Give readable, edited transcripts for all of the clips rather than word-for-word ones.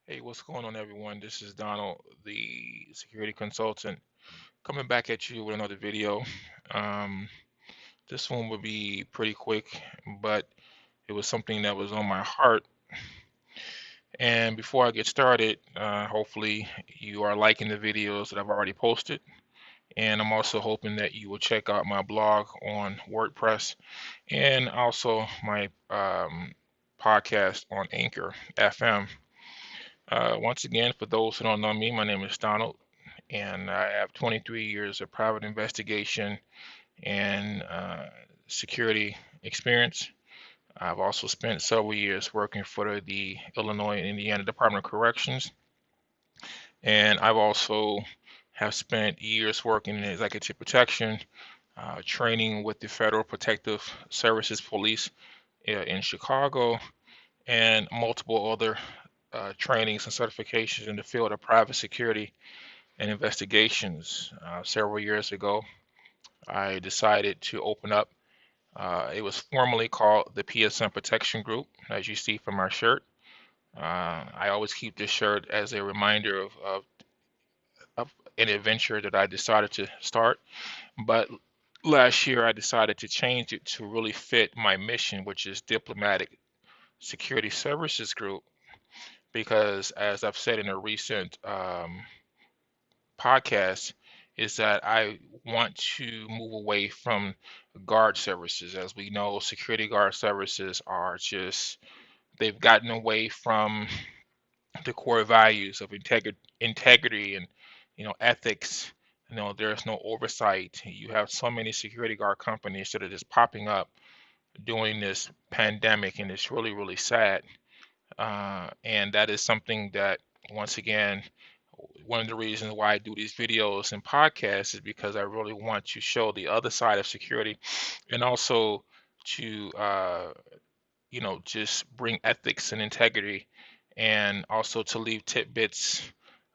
Hey, what's going on, everyone? This is Donald, the security consultant, coming back at you with another video. Um, this one will be pretty quick, but it was something that was on my heart. And before I get started, hopefully you are liking the videos that I've already posted. And I'm also hoping that you will check out my blog on WordPress and also my podcast on Anchor FM. Once again, for those who don't know me, my name is Donald, and I have 23 years of private investigation and security experience. I've also spent several years working for the Illinois and Indiana Department of Corrections, and I've also have spent years working in executive protection, training with the Federal Protective Services Police in Chicago, and multiple other trainings and certifications in the field of private security and investigations. Several years ago, I decided to open up. It was formerly called the PSM Protection Group, as you see from our shirt. I always keep this shirt as a reminder of an adventure that I decided to start. But last year, I decided to change it to really fit my mission, which is Diplomatic Security Services Group, because as I've said in a recent podcast, is that I want to move away from guard services. As we know, security guard services are just, they've gotten away from the core values of integrity and, ethics. There's no oversight. You have so many security guard companies that are just popping up during this pandemic, and it's really, really sad. And that is something that, once again, one of the reasons why I do these videos and podcasts is because I really want to show the other side of security, and also to just bring ethics and integrity, and also to leave tidbits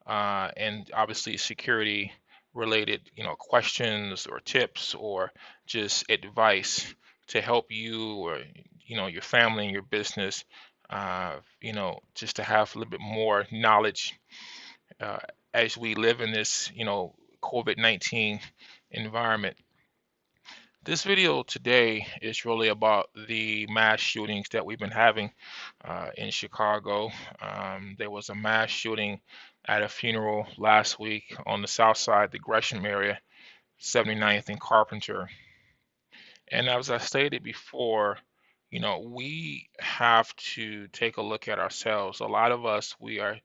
and obviously security related questions or tips or just advice to help you or your family and your business, just to have a little bit more knowledge uh, as we live in this, COVID-19 environment. This video today is really about the mass shootings that we've been having in Chicago. There was a mass shooting at a funeral last week on the south side, the Gresham area, 79th and Carpenter. And as I stated before, we have to take a look at ourselves. A lot of us, we are,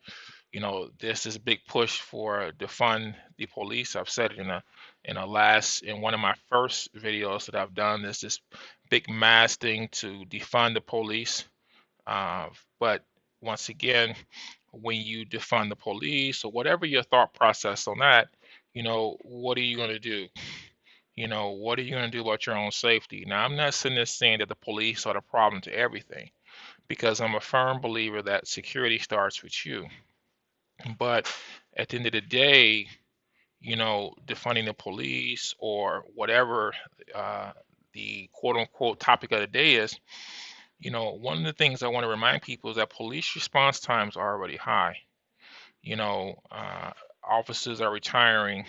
there's this big push for defund the police. I've said it in one of my first videos that I've done. There's this big mass thing to defund the police. Uh, but once again, when you defund the police or whatever your thought process on that, what are you going to do? What are you going to do about your own safety? Now, I'm not sitting there saying that the police are the problem to everything, because I'm a firm believer that security starts with you. But at the end of the day, defunding the police or whatever uh, the quote unquote topic of the day is, one of the things I want to remind people is that police response times are already high. You know, uh, Officers are retiring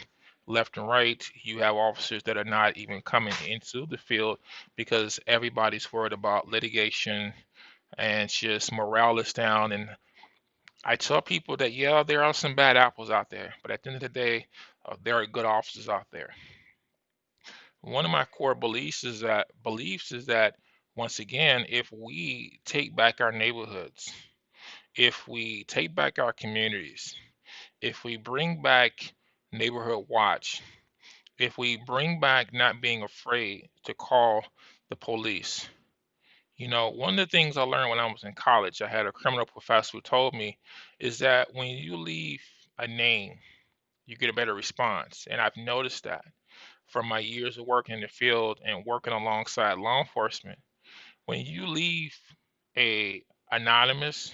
left and right. You have officers that are not even coming into the field because everybody's worried about litigation, and just morale is down. And I tell people that, yeah, there are some bad apples out there, but at the end of the day, there are good officers out there. One of my core beliefs is that once again, if we take back our neighborhoods, if we take back our communities, if we bring back neighborhood watch, if we bring back not being afraid to call the police. One of the things I learned when I was in college, I had a criminal professor who told me, is that when you leave a name, you get a better response. And I've noticed that from my years of working in the field and working alongside law enforcement. When you leave a anonymous,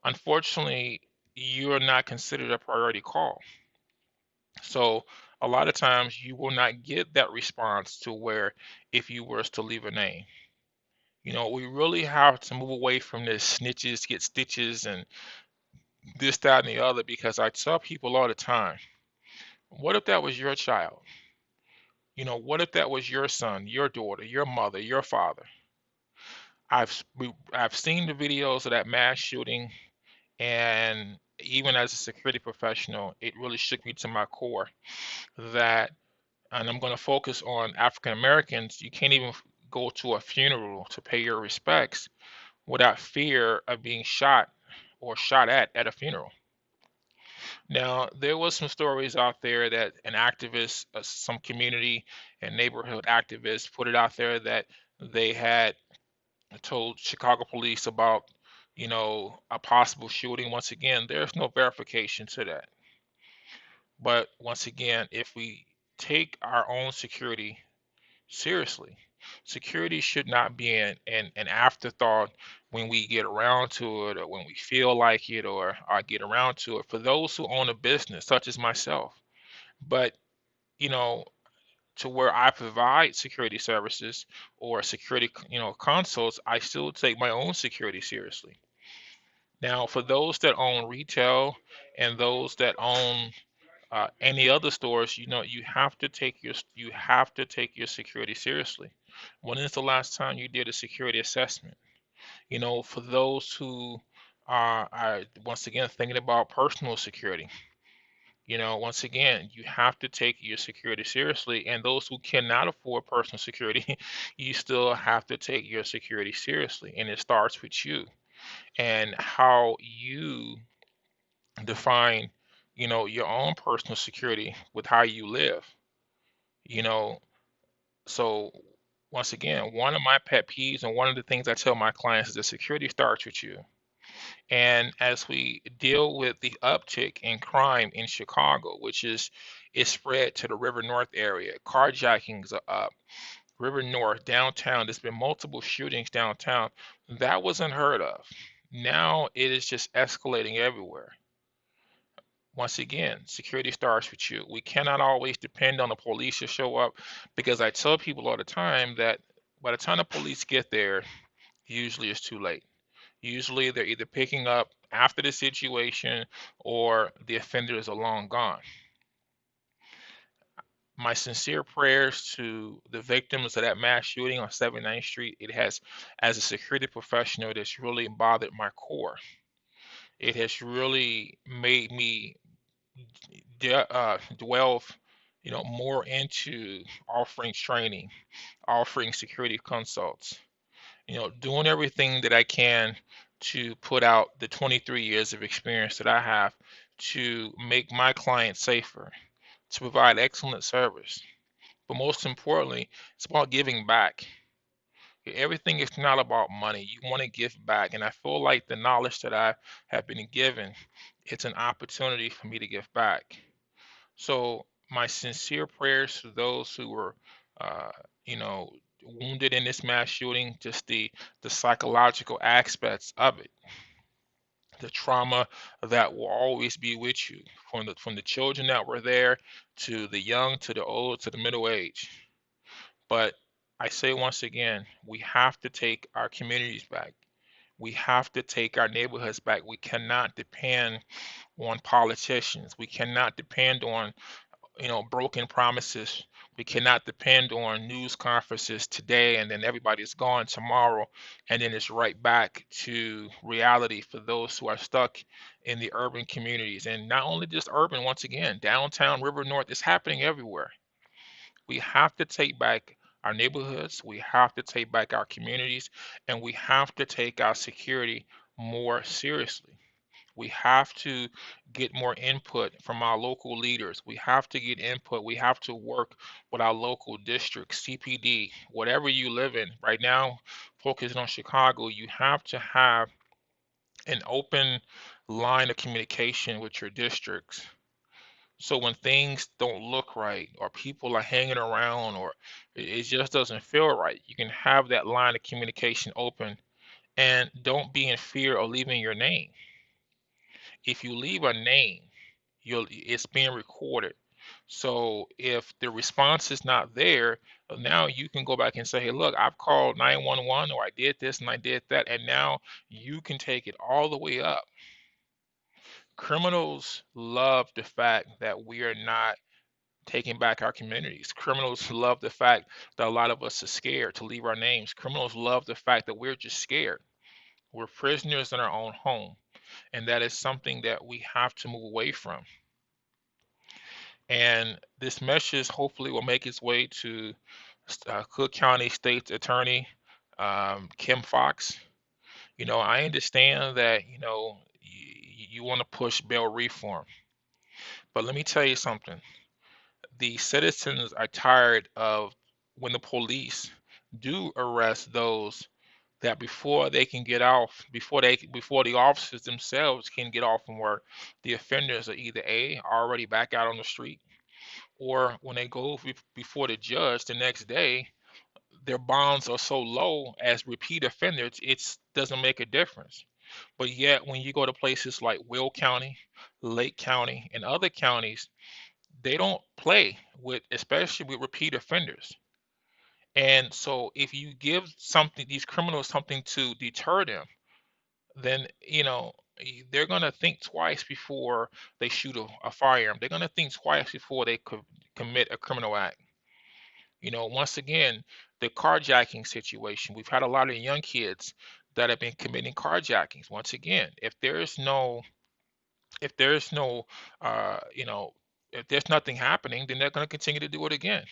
unfortunately, you're not considered a priority call. So a lot of times you will not get that response to where if you were to leave a name. We really have to move away from this snitches get stitches and this, that, and the other, because I tell people all the time, what if that was your child? What if that was your son, your daughter, your mother, your father? I've seen the videos of that mass shooting, and even as a security professional, it really shook me to my core that, and I'm going to focus on African Americans, you can't even go to a funeral to pay your respects without fear of being shot or shot at a funeral. Now, there was some stories out there that an activist, some community and neighborhood activists put it out there that they had told Chicago police about, a possible shooting. Once again, there's no verification to that. But once again, if we take our own security seriously, security should not be an afterthought when we get around to it or when we feel like it or get around to it. For those who own a business, such as myself, but you know, to where I provide security services or security, consults, I still take my own security seriously. Now, for those that own retail and those that own any other stores, you have to take your security seriously. When is the last time you did a security assessment? For those who are once again thinking about personal security, once again, you have to take your security seriously. And those who cannot afford personal security, you still have to take your security seriously. And it starts with you and how you define, your own personal security with how you live, you know. So once again, one of my pet peeves and one of the things I tell my clients is that security starts with you. And as we deal with the uptick in crime in Chicago, which is spread to the River North area, carjackings are up. River North, downtown, there's been multiple shootings downtown. That was unheard of. Now it is just escalating everywhere. Once again, security starts with you. We cannot always depend on the police to show up because I tell people all the time that by the time the police get there, usually it's too late. Usually they're either picking up after the situation or the offenders are long gone. My sincere prayers to the victims of that mass shooting on 79th Street. It has, as a security professional, that's really bothered my core. It has really made me dwell, more into offering training, offering security consults, doing everything that I can to put out the 23 years of experience that I have to make my clients safer, to provide excellent service. But most importantly, it's about giving back. Everything is not about money. You want to give back. And I feel like the knowledge that I have been given, it's an opportunity for me to give back. So my sincere prayers to those who were, uh, you know, wounded in this mass shooting, just the psychological aspects of it, the trauma that will always be with you, from the children that were there to the young to the old to the middle age. But I say once again, we have to take our communities back. We have to take our neighborhoods back. We cannot depend on politicians. We cannot depend on broken promises. We cannot depend on news conferences today and then everybody's gone tomorrow, and then it's right back to reality for those who are stuck in the urban communities. And not only just urban, once again, downtown, River North, it's happening everywhere. We have to take back our neighborhoods, we have to take back our communities, and we have to take our security more seriously. We have to get more input from our local leaders. We have to get input. We have to work with our local district, CPD, whatever you live in. Right now, focusing on Chicago, you have to have an open line of communication with your districts. So when things don't look right or people are hanging around or it just doesn't feel right, you can have that line of communication open and don't be in fear of leaving your name. If you leave a name, it's being recorded. So if the response is not there, now you can go back and say, hey, look, I've called 911 or I did this and I did that. And now you can take it all the way up Criminals love the fact that we are not taking back our communities. Criminals love the fact that a lot of us are scared to leave our names. Criminals love the fact that we're just scared. We're prisoners in our own home. And that is something that we have to move away from. And this message hopefully will make its way to Cook County State's Attorney Kim Foxx. I understand that you want to push bail reform, but let me tell you something. The citizens are tired of when the police do arrest those that before they can get off, before the officers themselves can get off from work, the offenders are either already back out on the street, or when they go before the judge the next day, their bonds are so low as repeat offenders, it doesn't make a difference. But yet, when you go to places like Will County, Lake County, and other counties, they don't play with, especially with repeat offenders. And so, if you give these criminals something to deter them, then they're gonna think twice before they shoot a firearm. They're gonna think twice before they could commit a criminal act. Once again, the carjacking situation. We've had a lot of young kids that have been committing carjackings. Once again, if there's no, uh, you know, if there's nothing happening, then they're going to continue to do it again.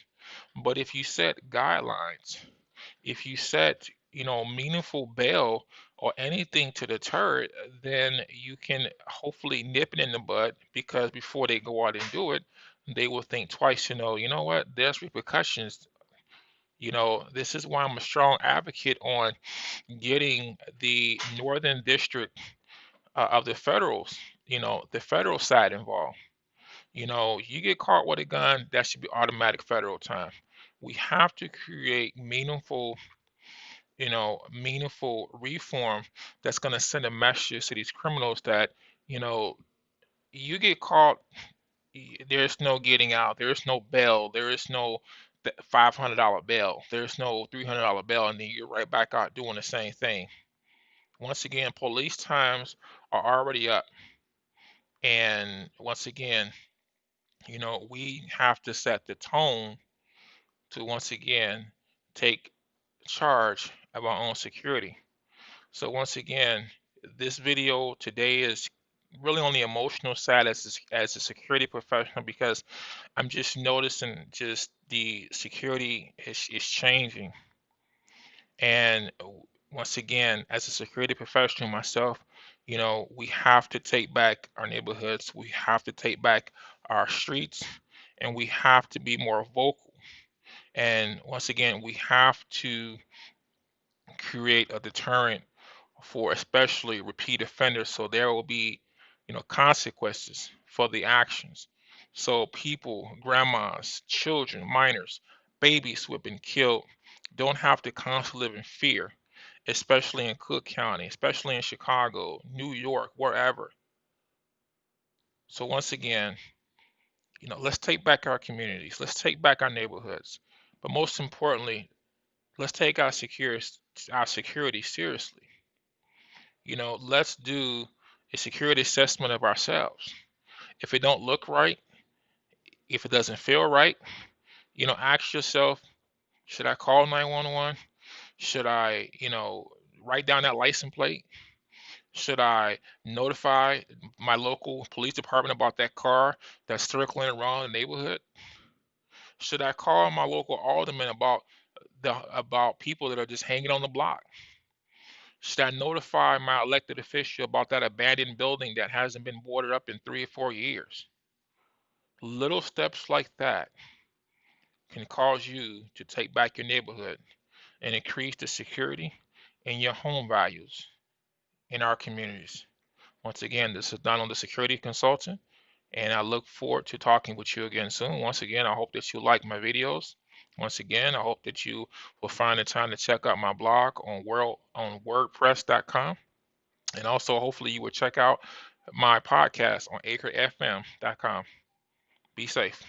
But if you set guidelines, if you set, meaningful bail or anything to deter it, then you can hopefully nip it in the bud, because before they go out and do it, they will think twice. You know what? There's repercussions. This is why I'm a strong advocate on getting the Northern District of the federal side involved. You get caught with a gun, that should be automatic federal time. We have to create meaningful reform that's going to send a message to these criminals that, you know, you get caught, there's no getting out, there's no bail, there is no $500 bail, there's no $300 bail, and then you're right back out doing the same thing. Once again, police times are already up. And once again, we have to set the tone to once again take charge of our own security. So once again, this video today is really on the emotional side as a security professional, because I'm just noticing just the security is changing. And once again, as a security professional myself, we have to take back our neighborhoods, we have to take back our streets, and we have to be more vocal. And once again, we have to create a deterrent for especially repeat offenders, so there will be, consequences for the actions. So people, grandmas, children, minors, babies who have been killed don't have to constantly live in fear, especially in Cook County, especially in Chicago, New York, wherever. So once again, let's take back our communities, let's take back our neighborhoods, but most importantly, let's take our security seriously. Let's do a security assessment of ourselves. If it don't look right, if it doesn't feel right, ask yourself, should I call 911? Should I, write down that license plate? Should I notify my local police department about that car that's circling around the neighborhood? Should I call my local alderman about people that are just hanging on the block? Should I notify my elected official about that abandoned building that hasn't been boarded up in 3 or 4 years? Little steps like that can cause you to take back your neighborhood and increase the security and your home values in our communities. Once again, this is Donald, the security consultant, and I look forward to talking with you again soon. Once again, I hope that you like my videos. Once again, I hope that you will find the time to check out my blog on WordPress.com. And also, hopefully, you will check out my podcast on AcreFM.com. Be safe.